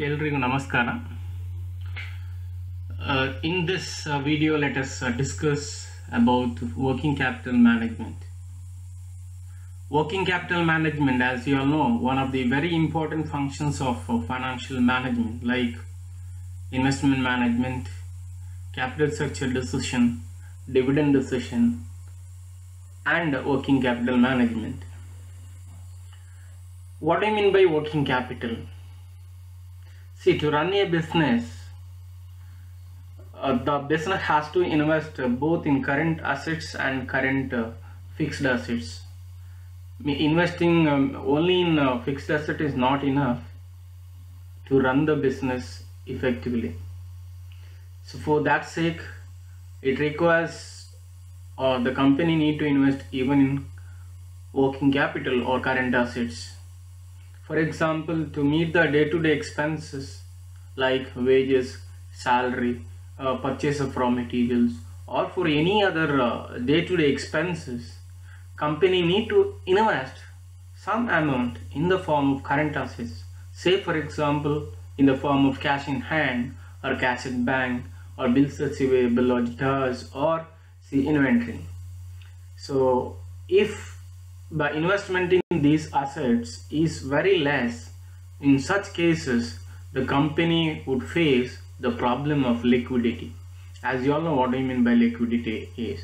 ಎಲ್ರಿಗೂ ನಮಸ್ಕಾರ. In this video, let us discuss about working capital management. Working capital management, as you all know, one of the very important functions of financial management, like investment management, capital structure decision, dividend decision, and working capital management. What I mean by working capital? See, to run a business, the business has to invest both in current assets and current fixed assets. Investing only in fixed asset is not enough to run the business effectively. So for that sake, it requires the company need to invest even in working capital or current assets. For example, to meet the day-to-day expenses like wages, salary, purchase of raw materials, or for any other day-to-day expenses, company need to invest some amount in the form of current assets. Say for example, in the form of cash in hand or cash at bank or bills receivable or debtors or inventory. So if the investment in these assets is very less, in such cases the company would face the problem of liquidity. As you all know, what I mean by liquidity is,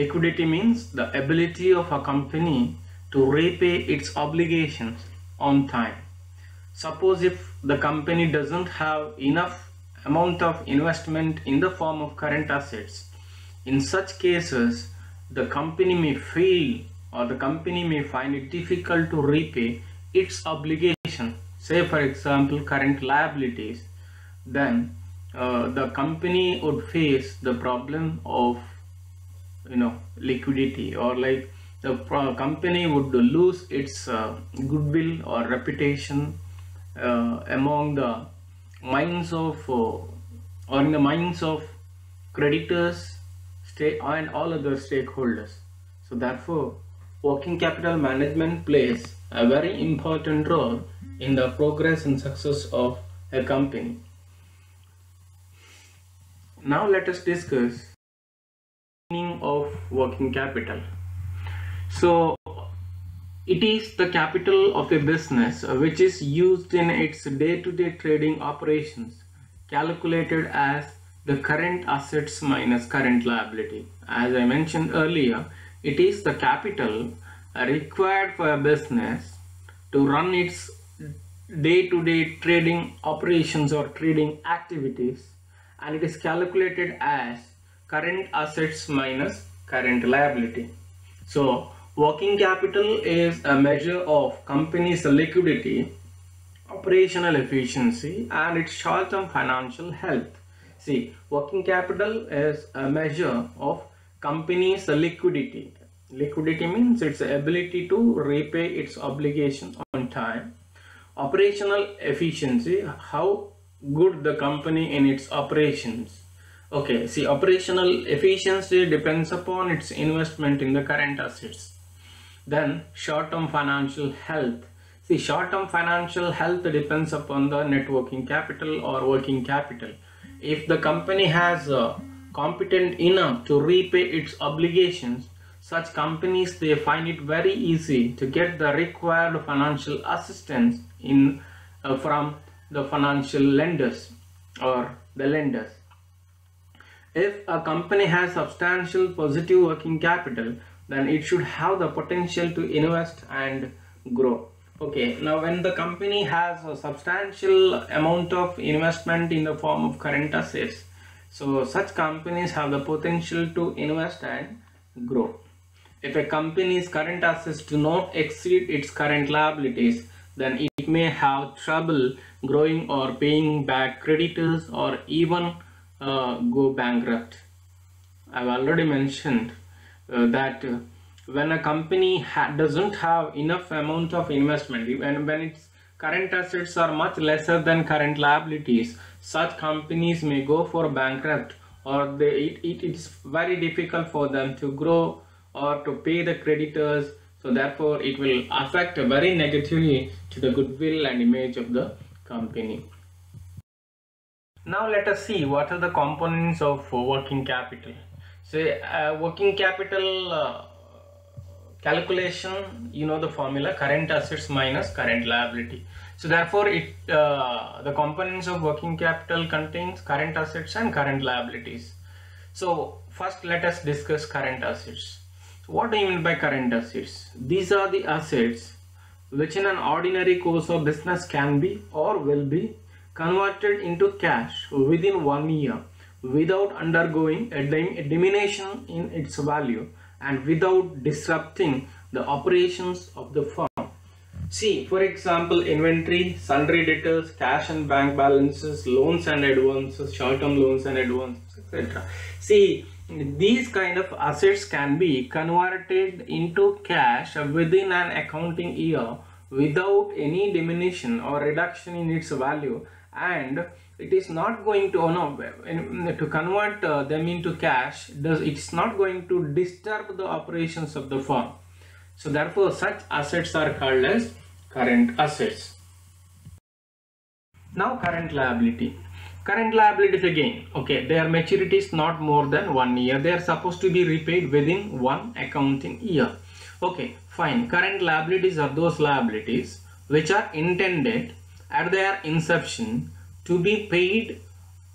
liquidity means the ability of a company to repay its obligations on time. Suppose if the company doesn't have enough amount of investment in the form of current assets, in such cases the company may fail, or the company may find it difficult to repay its obligation. Say for example, current liabilities. Then the company would face the problem of liquidity, or like the company would lose its goodwill or reputation among the minds of or in the minds of creditors, and all other stakeholders. So therefore, working capital management plays a very important role in the progress and success of a company. Now let us discuss the meaning of working capital. So it is the capital of a business which is used in its day-to-day trading operations, calculated as the current assets minus current liability. As I mentioned earlier, it is the capital required for a business to run its day-to-day trading operations or trading activities, and it is calculated as current assets minus current liability. So working capital is a measure of company's liquidity, operational efficiency, and its short-term financial health. See, working capital is a measure of company's liquidity. Liquidity means its ability to repay its obligation on time. Operational efficiency, how good the company in its operations. Okay, see, operational efficiency depends upon its investment in the current assets. Then short-term financial health. See, short-term financial health depends upon the net working capital or working capital. If the company has competent enough to repay its obligations, such companies, they find it very easy to get the required financial assistance from the financial lenders or the lenders. If a company has substantial positive working capital, then it should have the potential to invest and grow. Okay, now when the company has a substantial amount of investment in the form of current assets, so such companies have the potential to invest and grow. If a company's current assets do not exceed its current liabilities, then it may have trouble growing or paying back creditors, or even go bankrupt. I've already mentioned that when a company doesn't have enough amount of investment, when its current assets are much lesser than current liabilities, such companies may go for bankrupt, or it is very difficult for them to grow or to pay the creditors. So therefore it will affect very negatively to the goodwill and image of the company. Now let us see what are the components of working capital. So working capital calculation, you know the formula, current assets minus current liability. So therefore the components of working capital contains current assets and current liabilities. So first let us discuss current assets. So what do you mean by current assets? These are the assets which in an ordinary course of business can be or will be converted into cash within 1 year without undergoing a diminution in its value and without disrupting the operations of the firm. See, for example, inventory, sundry debtors, cash and bank balances, loans and advances, short-term loans and advances, etc. See, these kind of assets can be converted into cash within an accounting year without any diminution or reduction in its value, and it is not going to to convert them into cash. It's not going to disturb the operations of the firm. So therefore such assets are called as current assets. Now current liability. Current liabilities again, okay, their maturity is not more than 1 year. They are supposed to be repaid within one accounting year. Okay, fine. Current liabilities are those liabilities which are intended at their inception to be paid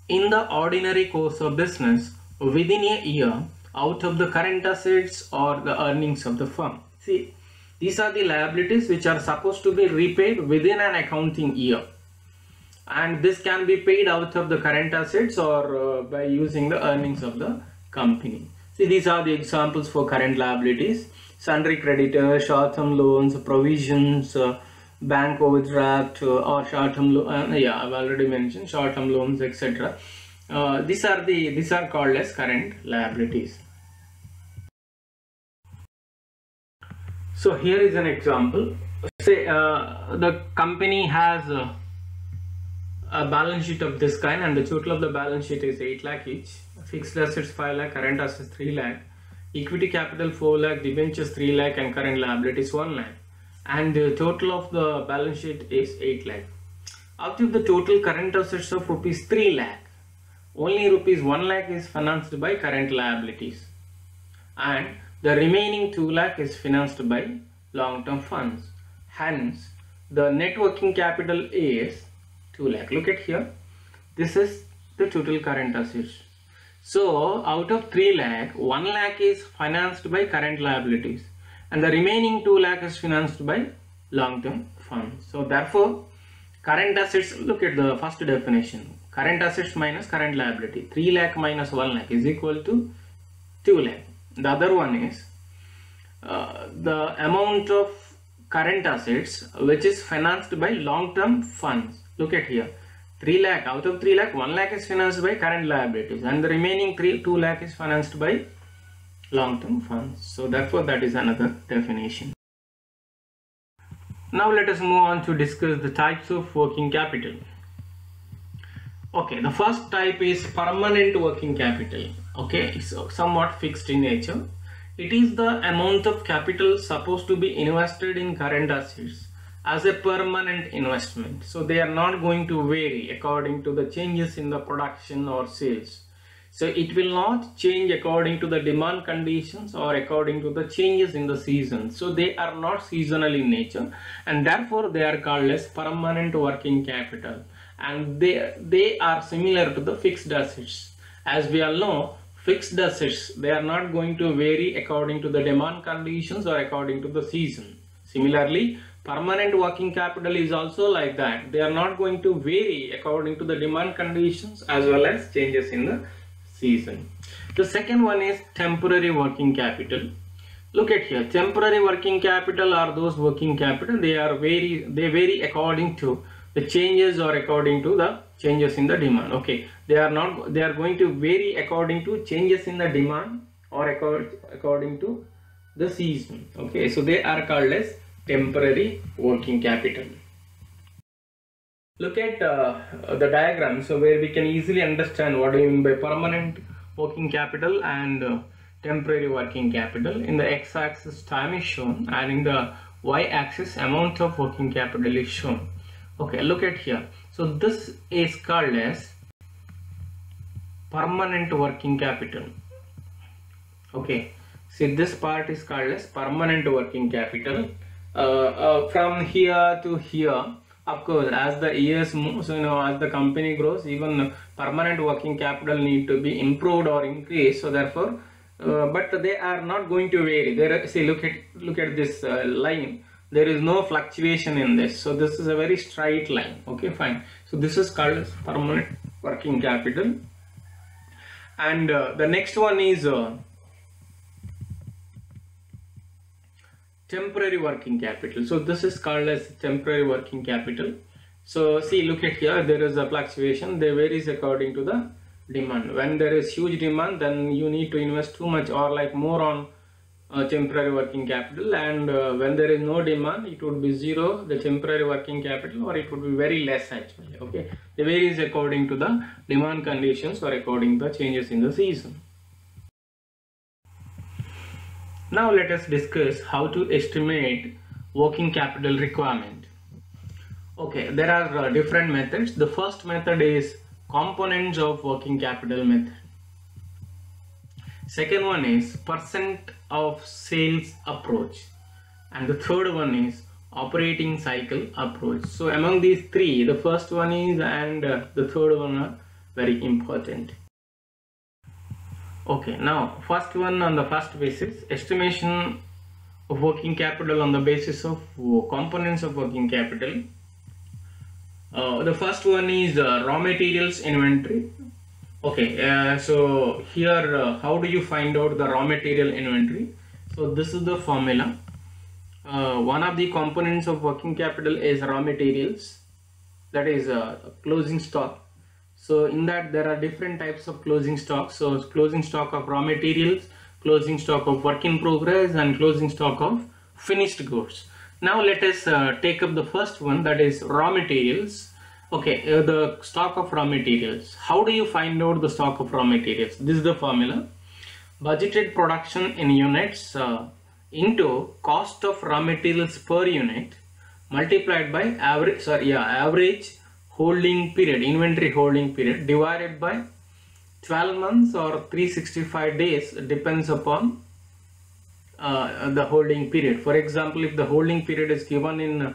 in the ordinary course of business within a year out of the current assets or the earnings of the firm. See, these are the liabilities which are supposed to be repaid within an accounting year, and this can be paid out of the current assets or by using the earnings of the company. See, these are the examples for current liabilities: sundry creditors, short-term loans, provisions, bank overdraft, or short-term loan. Yeah, I've already mentioned short-term loans, etc. These are called as current liabilities. So here is an example. Say the company has a balance sheet of this kind, and the total of the balance sheet is 8 lakh each. Fixed assets 5 lakh, current assets 3 lakh, equity capital 4 lakh, debentures 3 lakh, and current liabilities 1 lakh. And the total of the balance sheet is 8 lakh. Out of the total current assets of rupees 3 lakh, only rupees 1 lakh is financed by current liabilities, and the remaining 2 lakh is financed by long-term funds. Hence, the net working capital is 2 lakh. Look at here. This is the total current assets. So, out of 3 lakh, 1 lakh is financed by current liabilities, and the remaining 2 lakh is financed by long-term funds. So, therefore, current assets, look at the first definition. Current assets minus current liability. 3 lakh minus 1 lakh is equal to 2 lakh. The other one is the amount of current assets which is financed by long-term funds. Look at here. 3 lakh, out of 3 lakh, 1 lakh is financed by current liabilities, and the remaining 2 lakh is financed by long-term funds. So therefore that is another definition. Now let us move on to discuss the types of working capital. Okay, the first type is permanent working capital. Okay, it's somewhat fixed in nature. It is the amount of capital supposed to be invested in current assets as a permanent investment. So they are not going to vary according to the changes in the production or sales. So it will not change according to the demand conditions or according to the changes in the season. So they are not seasonal in nature, and therefore they are called as permanent working capital, and they are similar to the fixed assets. As we all know, fixed assets, they are not going to vary according to the demand conditions or according to the season. Similarly, permanent working capital is also like that. They are not going to vary according to the demand conditions as well as changes in the season. The second one is temporary working capital. Look at here. Temporary working capital are those working capital. They vary according to the changes or according to the changes in the demand. Okay, they are going to vary according to changes in the demand or according to the season. Okay, so they are called as temporary working capital. Look at the diagram, so where we can easily understand what do you mean by permanent working capital and temporary working capital. In the x-axis time is shown, and in the y-axis amount of working capital is shown. Okay, look at here. So this is called as permanent working capital. Okay, see, this part is called as permanent working capital. From here to here, of course, as the years move, so as the company grows, even permanent working capital need to be improved or increased. So therefore, but they are not going to vary. There, see, look at this line. There is no fluctuation in this. So this is a very straight line. Okay, fine. So this is called as permanent working capital. And the next one is temporary working capital. So this is called as temporary working capital. So see, look at here, there is a fluctuation. They varies according to the demand. When there is huge demand, then you need to invest too much or like more on temporary working capital, and when there is no demand, it would be zero, the temporary working capital, or it would be very less actually. Okay, it varies according to the demand conditions or according to the changes in the season. Now let us discuss how to estimate working capital requirement. Okay, there are different methods. The first method is components of working capital method. Second one is percent of sales approach, and the third one is operating cycle approach. So among these three, the first one is and the third one are very important. Okay, now first one on the first basis, estimation of working capital on the basis of components of working capital. The first one is raw materials inventory. Okay, so here how do you find out the raw material inventory? So this is the formula. One of the components of working capital is raw materials, that is closing stock. So in that there are different types of closing stock. So closing stock of raw materials, closing stock of work in progress, and closing stock of finished goods. Now let us take up the first one, that is raw materials. Okay, the stock of raw materials. How do you find out the stock of raw materials? This is the formula. Budgeted production in units into cost of raw materials per unit multiplied by average holding period, inventory holding period, divided by 12 months or 365 days, depends upon the holding period. For example, if the holding period is given in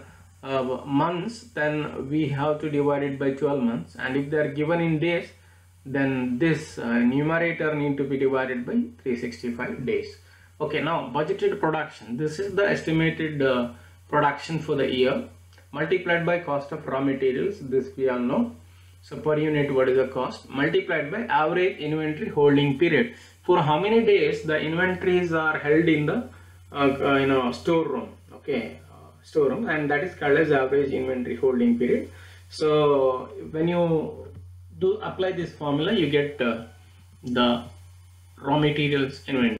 months, then we have to divide it by 12 months, and if they are given in days, then this numerator need to be divided by 365 days. Okay, now budgeted production. This is the estimated production for the year, multiplied by cost of raw materials. This we all know. So per unit, what is the cost, multiplied by average inventory holding period. For how many days the inventories are held in the storeroom. Okay, storeroom, and that is called as average inventory holding period. So when you do apply this formula, you get the raw materials inventory.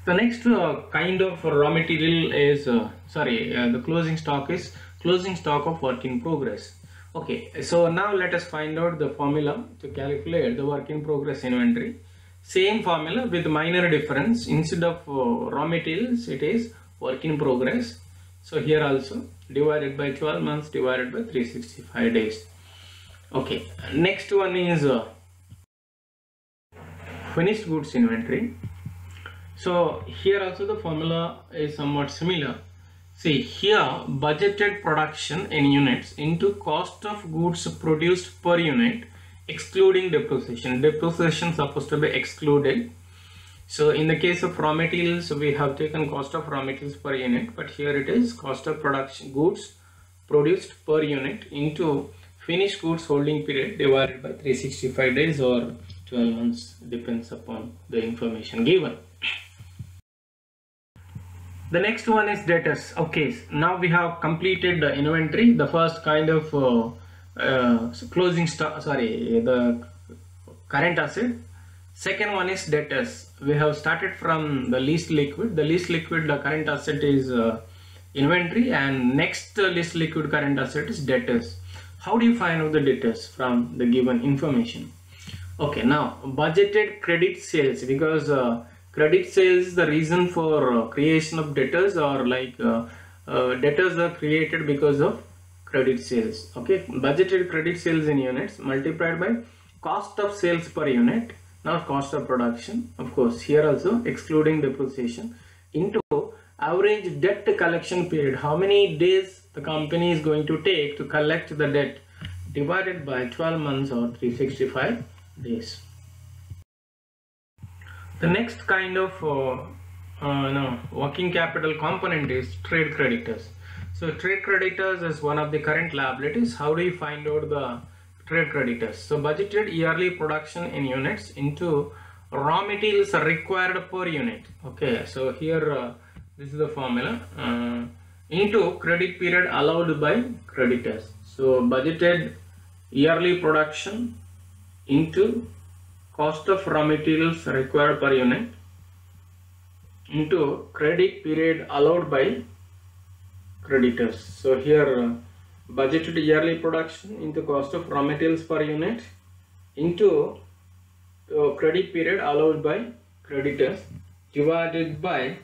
The next kind of raw material is the closing stock is closing stock of work in progress. Okay, so now let us find out the formula to calculate the work in progress inventory. Same formula with minor difference. Instead of raw materials, it is work in progress. So here also divided by 12 months divided by 365 days. Okay, next one is finished goods inventory. So here also the formula is somewhat similar. See, here budgeted production in units into cost of goods produced per unit excluding depreciation. Depreciation supposed to be excluded. So in the case of raw materials, we have taken cost of raw materials per unit, but here it is cost of production goods produced per unit into finished goods holding period divided by 365 days or 12 months, depends upon the information given. The next one is debtors. Okay, now we have completed the inventory, the first kind of closing stock, the current asset. Second one is debtors. We have started from the least liquid. The least liquid, the current asset is inventory, and next least liquid current asset is debtors. How do you find out the debtors from the given information? Okay, now budgeted credit sales, because credit sales is the reason for creation of debtors, or like debtors are created because of credit sales. Okay, budgeted credit sales in units multiplied by cost of sales per unit, not cost of production, of course, here also excluding depreciation, into average debt collection period, how many days the company is going to take to collect the debt, divided by 12 months or 365 days. The next kind of working capital component is trade creditors. So trade creditors is one of the current liabilities. How do you find out the trade creditors? So budgeted yearly production in units into raw materials required per unit. Okay, so here this is the formula, into credit period allowed by creditors. So budgeted yearly production into cost of raw materials required per unit into credit period allowed by creditors. So here budgeted yearly production into cost of raw materials per unit into credit period allowed by creditors divided by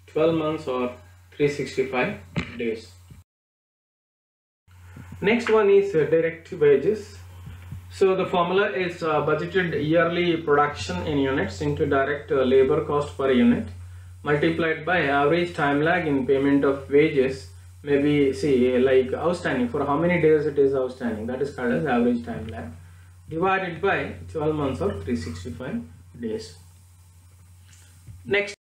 12 months or 365 days. Next one is direct wages. So the formula is budgeted yearly production in units into direct labor cost per unit multiplied by average time lag in payment of wages, maybe see like outstanding, for how many days it is outstanding, that is called as average time lag, divided by 12 months or 365 days. Next,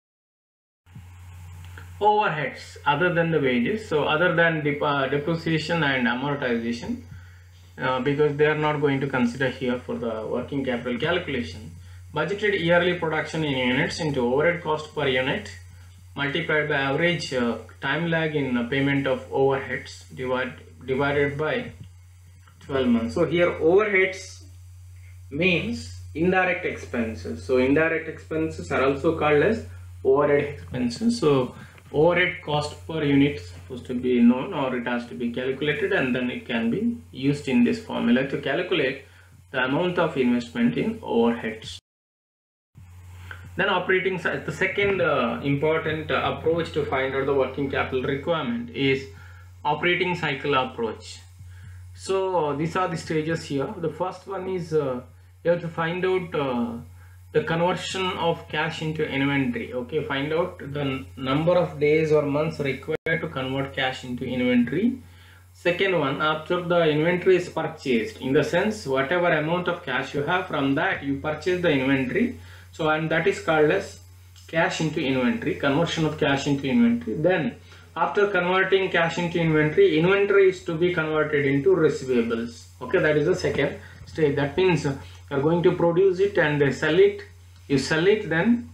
overheads other than the wages, so other than depreciation and amortization, because they are not going to consider here for the working capital calculation. Budgeted yearly production in units into overhead cost per unit multiplied by average time lag in payment of overheads divided by 12 months. So here overheads means indirect expenses. So indirect expenses are also called as overhead expenses. So overhead cost per unit is supposed to be known, or it has to be calculated, and then it can be used in this formula to calculate the amount of investment in overheads. Then operating, the second important approach to find out the working capital requirement is operating cycle approach. So these are the stages here. The first one is you have to find out the conversion of cash into inventory. Okay, find out the number of days or months required to convert cash into inventory. Second one, after the inventory is purchased, in the sense whatever amount of cash you have, from that you purchase the inventory. So, and that is called as cash into inventory, conversion of cash into inventory. Then after converting cash into inventory, inventory is to be converted into receivables. Okay, that is the second stage. That means you are going to produce it and sell it. You sell it, then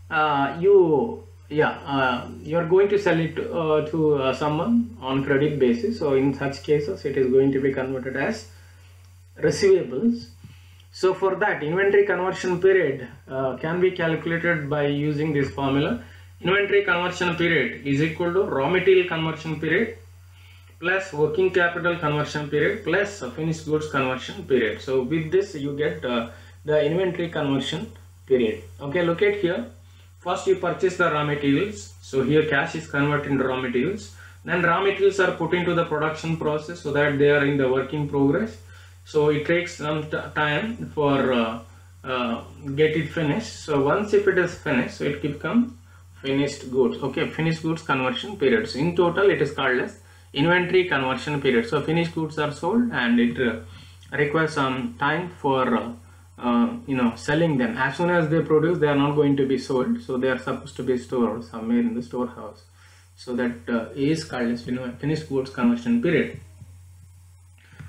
you are going to sell it to someone on credit basis. So in such cases, it is going to be converted as receivables. So for that, inventory conversion period can be calculated by using this formula. Inventory conversion period is equal to raw material conversion period plus working capital conversion period plus finished goods conversion period. So with this you get the inventory conversion period. Okay, look at here. First you purchase the raw materials. So here cash is converted into raw materials. Then raw materials are put into the production process so that they are in the work in progress. So it takes some time for get it finished. So once if it is finished, so it becomes finished goods. Okay, finished goods conversion period. So in total it is called as inventory conversion period. So finished goods are sold and it requires some time for selling them. As soon as they produce, they are not going to be sold, so they are supposed to be stored somewhere in the storehouse. So that is called as finished goods conversion period.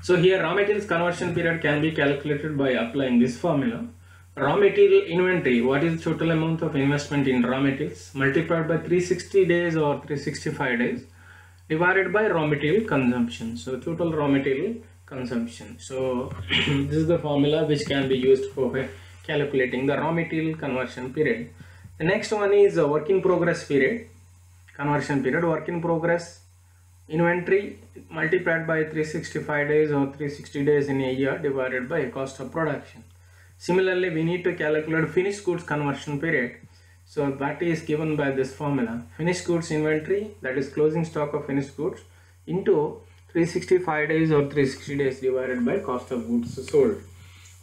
So here raw materials conversion period can be calculated by applying this formula. Raw material inventory, what is the total amount of investment in raw materials, multiplied by 360 days or 365 days divided by raw material consumption. So total raw material consumption. So this is the formula which can be used for calculating the raw material conversion period. The next one is a work in progress period, conversion period. Work in progress inventory multiplied by 365 days or 360 days in a year divided by cost of production. Similarly, we need to calculate finished goods conversion period. So that is given by this formula. Finished goods inventory, that is closing stock of finished goods, into 365 days or 360 days divided by cost of goods sold.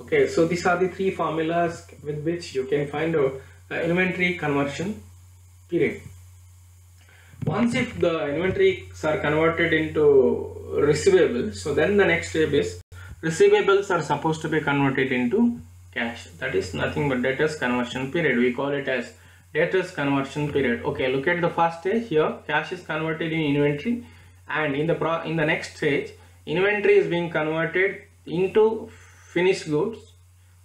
Okay, so these are the three formulas with which you can find out the inventory conversion period. Once if the inventories are converted into receivables, so then the next step is receivables are supposed to be converted into cash. That is nothing but debtors conversion period. We call it as debtors conversion period. Okay, look at the first stage here. Cash is converted in inventory, and in the next stage, inventory is being converted into finished goods,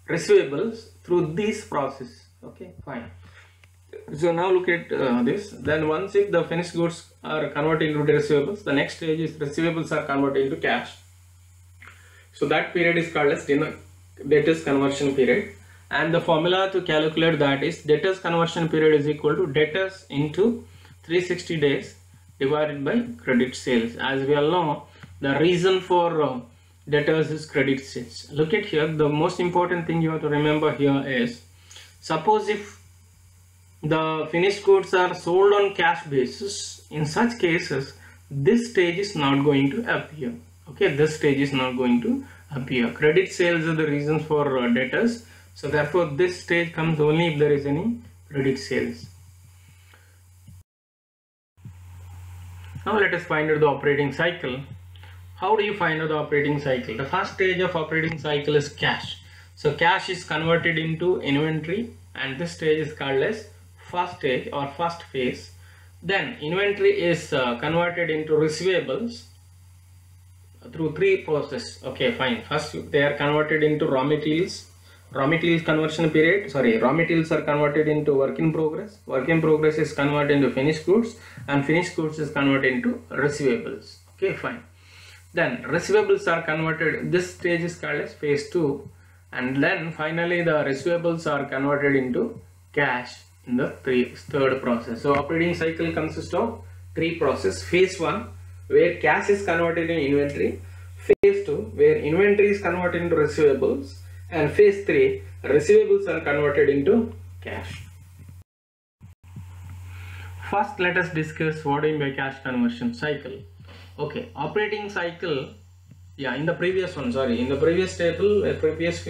receivables through this process. Okay, fine. So now look at this. Then once if the finished goods are converted into receivables, the next stage is receivables are converted into cash. So that period is called as debtors conversion period, and the formula to calculate that is debtors conversion period is equal to debtors into 360 days divided by credit sales. As we all know, the reason for debtors is credit sales. Look at here, the most important thing you have to remember here is, suppose if the finished goods are sold on cash basis, in such cases this stage is not going to appear. Okay, this stage is not going to appear. Credit sales are the reasons for debtors, so therefore this stage comes only if there is any credit sales. Now let us find out the operating cycle. How do you find out the operating cycle? The first stage of operating cycle is cash. So cash is converted into inventory, and this stage is called as first stage or first phase. Then inventory is converted into receivables through three process. Okay, fine. First they are converted into raw materials conversion period. Raw materials are converted into work in progress. Work in progress is converted into finished goods, and finished goods is converted into receivables. Okay, fine. Then receivables are converted. This stage is called as phase 2, and then finally the receivables are converted into cash in the third process. So operating cycle consists of three processes. Phase 1, where cash is converted in inventory. Phase 2, where inventory is converted into receivables. And phase 3, receivables are converted into cash. First, let us discuss what I mean by cash conversion cycle. Okay, operating cycle. Yeah, in the previous table, previous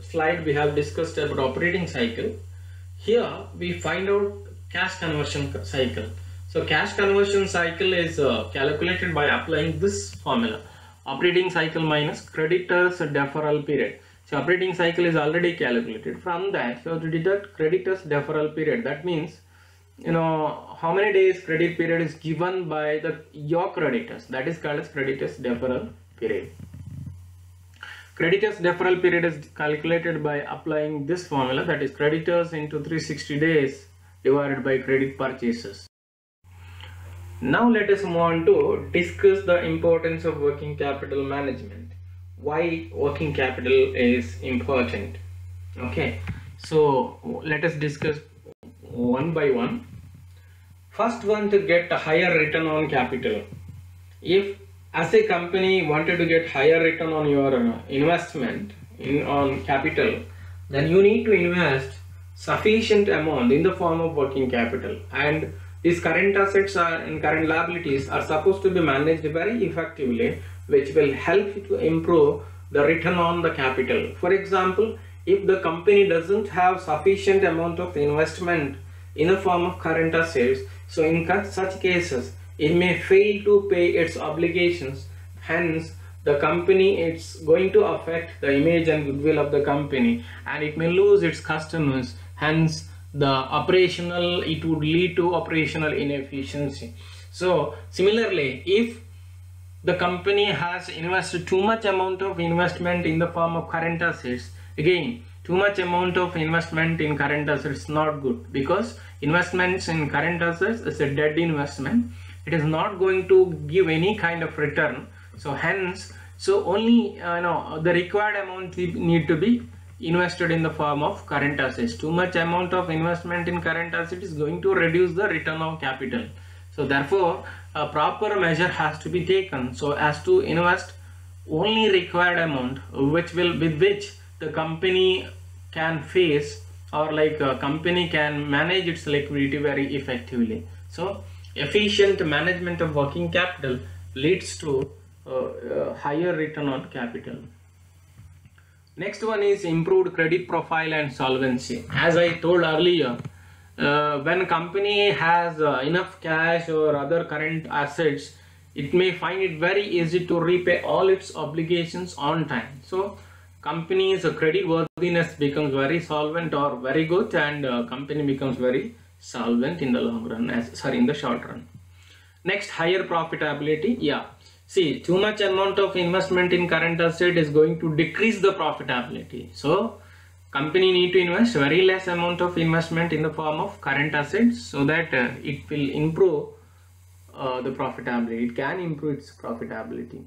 slide, we have discussed about operating cycle. Here we find out cash conversion cycle. So cash conversion cycle is calculated by applying this formula: operating cycle minus creditors deferral period. So operating cycle is already calculated. From that, so to deduct creditors deferral period, that means, you know, how many days credit period is given by your creditors. That is called as creditors deferral period. Creditors deferral period is calculated by applying this formula, that is creditors into 360 days divided by credit purchases. Now let us move on to discuss the importance of working capital management. Why working capital is important. Okay, so let us discuss one by one. First one, to get a higher return on capital. If as a company wanted to get higher return on your investment on capital, then you need to invest sufficient amount in the form of working capital, and these current assets and current liabilities are supposed to be managed very effectively, which will help to improve the return on the capital. For example, if the company doesn't have sufficient amount of investment in the form of current assets, so in such cases it may fail to pay its obligations. Hence the company, it's going to affect the image and goodwill of the company, and it may lose its customers. Hence it would lead to operational inefficiency. So similarly, if the company has invested too much amount of investment in the form of current assets, again, too much amount of investment in current assets is not good, because investments in current assets is a dead investment. It is not going to give any kind of return. So hence, only the required amount need to be invested in the form of current assets. Too much amount of investment in current assets is going to reduce the return on capital. So therefore, a proper measure has to be taken so as to invest only required amount, with which the company can face, or like a company can manage its liquidity very effectively. So efficient management of working capital leads to higher return on capital. Next one is improved credit profile and solvency. As I told earlier, when company has enough cash or other current assets, it may find it very easy to repay all its obligations on time. So company's credit worthiness becomes very solvent or very good, and company becomes very solvent in the long run, in the short run. Next, higher profitability. Yeah, see, too much amount of investment in current asset is going to decrease the profitability. So company need to invest very less amount of investment in the form of current assets, so that it will improve the profitability. It can improve its profitability.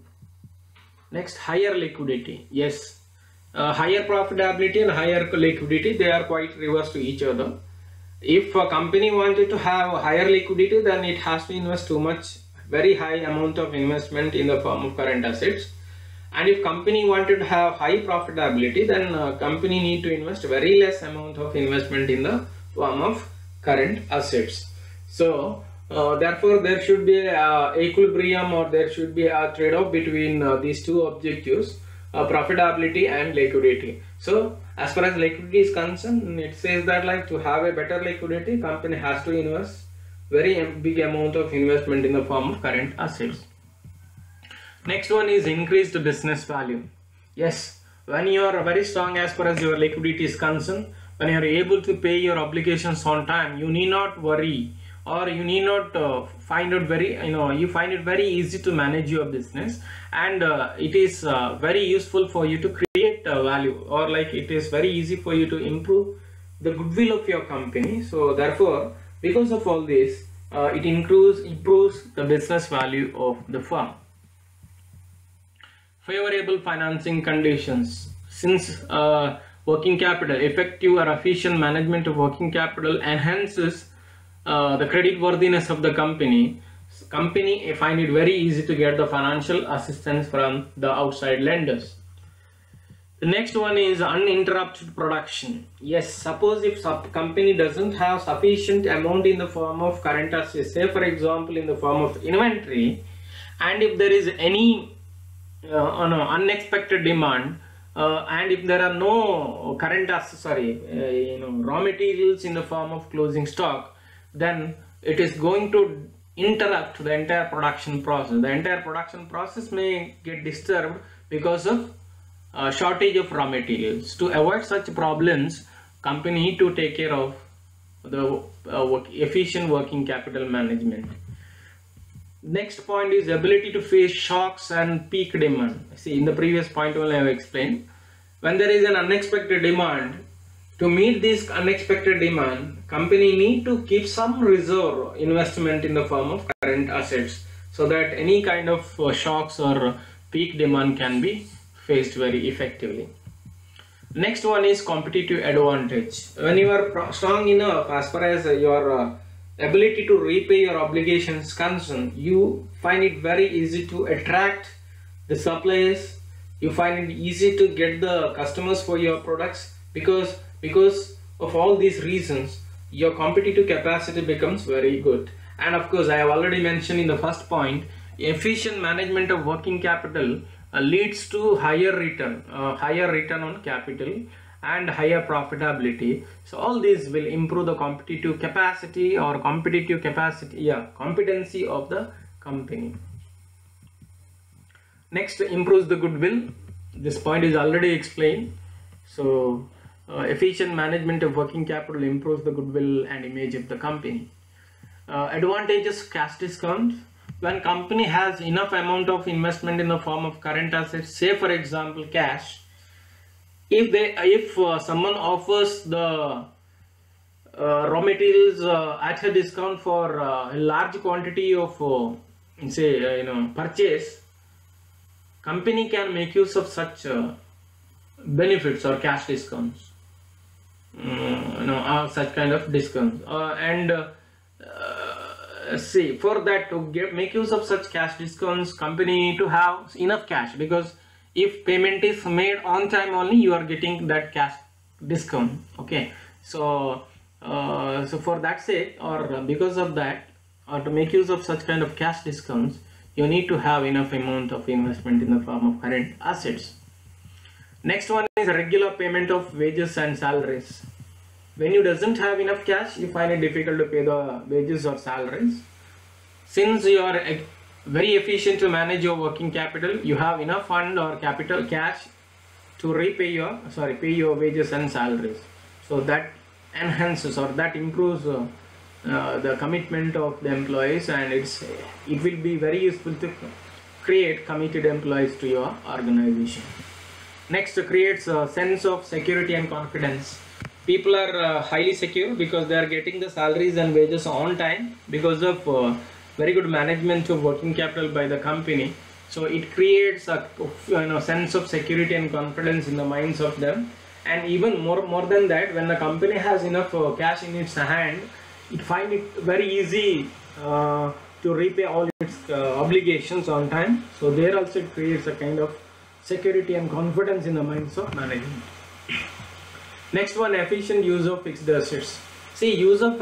Next, higher liquidity. Yes, higher profitability and higher liquidity, they are quite reverse to each other. If a company wanted to have higher liquidity, then it has to invest too much, very high amount of investment in the form of current assets. And if company wanted to have high profitability, then company need to invest very less amount of investment in the form of current assets. So therefore there should be a equilibrium, or there should be a trade-off between these two objectives, profitability and liquidity. So as far as liquidity is concerned, it says that like to have a better liquidity, company has to invest very big amount of investment in the form of current assets. Next one is increased business value. Yes, when you are very strong as far as your liquidity is concerned, when you are able to pay your obligations on time, you need not worry, or you need not find it very, you find it very easy to manage your business, and it is very useful for you to create value, or like it is very easy for you to improve the goodwill of your company. So therefore, because of all this, it improves the business value of the firm. Favorable financing conditions. Since working capital, effective or efficient management of working capital enhances the credit worthiness of the company, find it very easy to get the financial assistance from the outside lenders. The next one is uninterrupted production. Yes, suppose if company doesn't have sufficient amount in the form of current assets, say for example in the form of inventory, and if there is any unexpected demand, and if there are no current assets, raw materials in the form of closing stock, then it is going to interrupt the entire production process. The entire production process may get disturbed because of shortage of raw materials. To avoid such problems, company need to take care of the efficient working capital management. Next point is ability to face shocks and peak demand. See, in the previous point only I have explained, when there is an unexpected demand, to meet this unexpected demand, company need to keep some reserve investment in the form of current assets, so that any kind of shocks or peak demand can be faced very effectively. Next one is competitive advantage. When you are strong enough as far as your ability to repay your obligations concerned, you find it very easy to attract the suppliers. You find it easy to get the customers for your products, because of all these reasons your competitive capacity becomes very good. And of course, I have already mentioned in the first point, efficient management of working capital leads to higher return on capital and higher profitability. So all these will improve the competitive capacity or competency of the company. Next, improves the goodwill. This point is already explained. So efficient management of working capital improves the goodwill and image of the company. Advantages, cash discount. When company has enough amount of investment in the form of current assets, say for example cash, if someone offers the raw materials at a discount for a large quantity of purchase, company can make use of such benefits or cash discounts, such kind of discounts, see, for that to make use of such cash discounts, company need to have enough cash, because if payment is made on time only, you are getting that cash discount. Okay, so for that sake, or because of that, or to make use of such kind of cash discounts, you need to have enough amount of investment in the form of current assets. Next one is regular payment of wages and salaries. When you doesn't have enough cash, you find it difficult to pay the wages or salaries. Since you are very efficient to manage your working capital, you have enough fund or capital cash to pay your wages and salaries. So that enhances or that improves the commitment of the employees, and it will be very useful to create committed employees to your organization. Next, creates a sense of security and confidence. People are highly secure because they are getting the salaries and wages on time because of very good management of working capital by the company. So it creates a sense of security and confidence in the minds of them. And even more than that, when the company has enough cash in its hand, it finds it very easy to repay all its obligations on time. So there also it creates a kind of security and confidence in the minds of management. Next one, efficient use of fixed assets. See, use of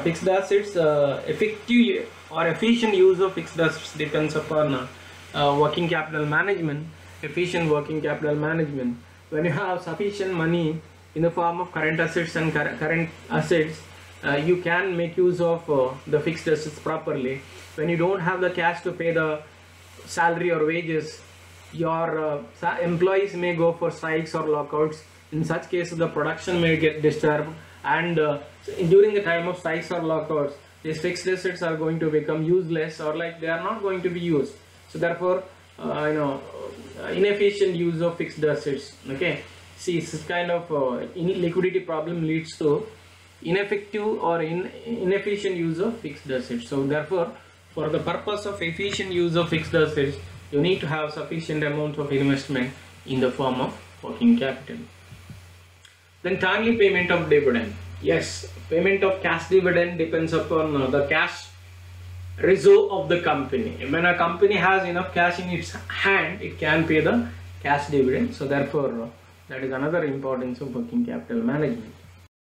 fixed assets, effective or efficient use of fixed assets depends upon working capital management, efficient working capital management. When you have sufficient money in the form of current assets and current assets, you can make use of the fixed assets properly. When you don't have the cash to pay the salary or wages, your employees may go for strikes or lockouts. In such cases, the production may get disturbed, and during the time of strikes or lockouts, these fixed assets are going to become useless, or like they are not going to be used. So therefore, inefficient use of fixed assets. Okay, see, this kind of liquidity problem leads to ineffective or inefficient use of fixed assets. So therefore, for the purpose of efficient use of fixed assets, you need to have sufficient amount of investment in the form of working capital. Then timely payment of dividend. Yes, payment of cash dividend depends upon the cash reserve of the company. When a company has enough cash in its hand, it can pay the cash dividend. So therefore, that is another importance of working capital management.